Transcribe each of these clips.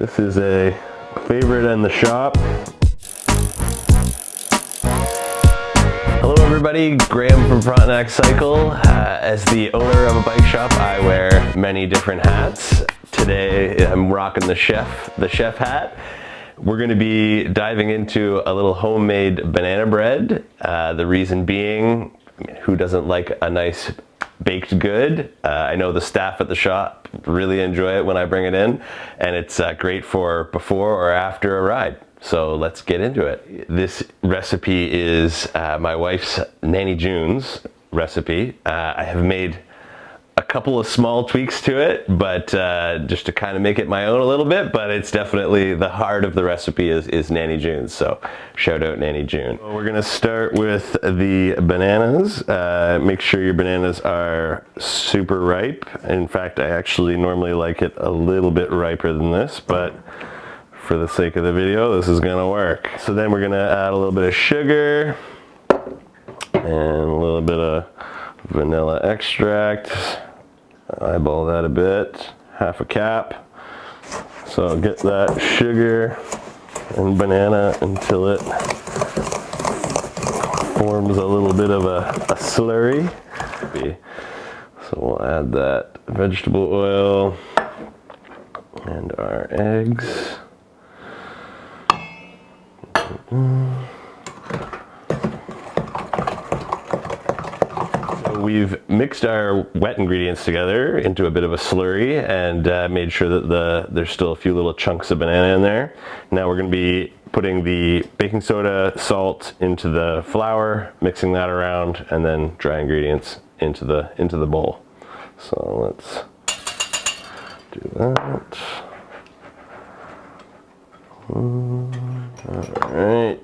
This is a favorite in the shop. Hello everybody, Graeme from Frontenac Cycle. As the owner of a bike shop, I wear many different hats. Today I'm rocking the chef hat. We're going to be diving into a little homemade banana bread. The reason being, who doesn't like a nice baked good? I know the staff at the shop really enjoy it when I bring it in, and it's great for before or after a ride. So let's get into it. This recipe is my wife's Nanny June's recipe. I have made a couple of small tweaks to it, but just to kind of make it my own a little bit, but it's definitely the heart of the recipe is Nanny June's, so shout out Nanny June. So we're gonna start with the bananas. Make sure your bananas are super ripe. In fact, I actually normally like it a little bit riper than this, but for the sake of the video, this is gonna work. So then we're gonna add a little bit of sugar and a little bit of vanilla extract. Eyeball that a bit, half a cap. So I'll get that sugar and banana until it forms a little bit of a slurry. So we'll add that vegetable oil and our eggs. We've mixed our wet ingredients together into a bit of a slurry and made sure that there's still a few little chunks of banana in there. Now we're going to be putting the baking soda, salt into the flour, mixing that around, and then dry ingredients into the bowl. So let's do that. All right.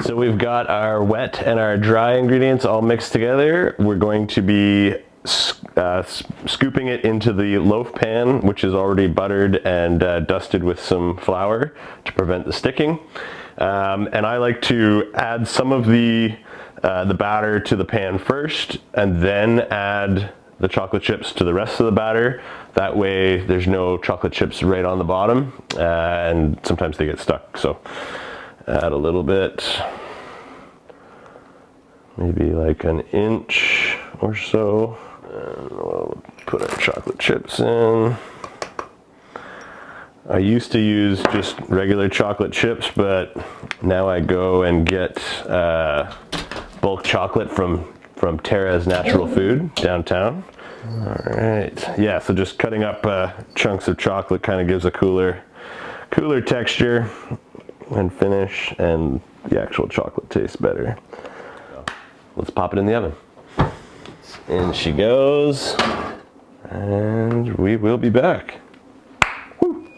So we've got our wet and our dry ingredients all mixed together. We're going to be scooping it into the loaf pan, which is already buttered and dusted with some flour to prevent the sticking. And I like to add some of the batter to the pan first, and then add the chocolate chips to the rest of the batter. That way there's no chocolate chips right on the bottom, and sometimes they get stuck. So add a little bit, maybe like an inch or so, and we'll put our chocolate chips in. I used to use just regular chocolate chips, but now I go and get bulk chocolate from Tara's Natural Food downtown. All right, yeah, so just cutting up chunks of chocolate kind of gives a cooler texture and finish, and the actual chocolate tastes better. Let's pop it in the oven. In she goes, and we will be back. Woo.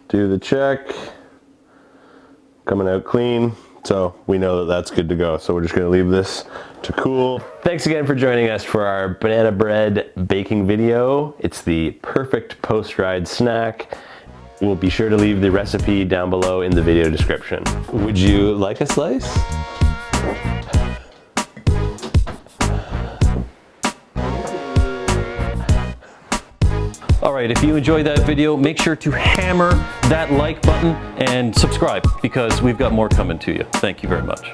Do the check, coming out clean. So we know that that's good to go. So we're just gonna leave this to cool. Thanks again for joining us for our banana bread baking video. It's the perfect post-ride snack. We'll be sure to leave the recipe down below in the video description. Would you like a slice? All right, if you enjoyed that video, make sure to hammer that like button and subscribe, because we've got more coming to you. Thank you very much.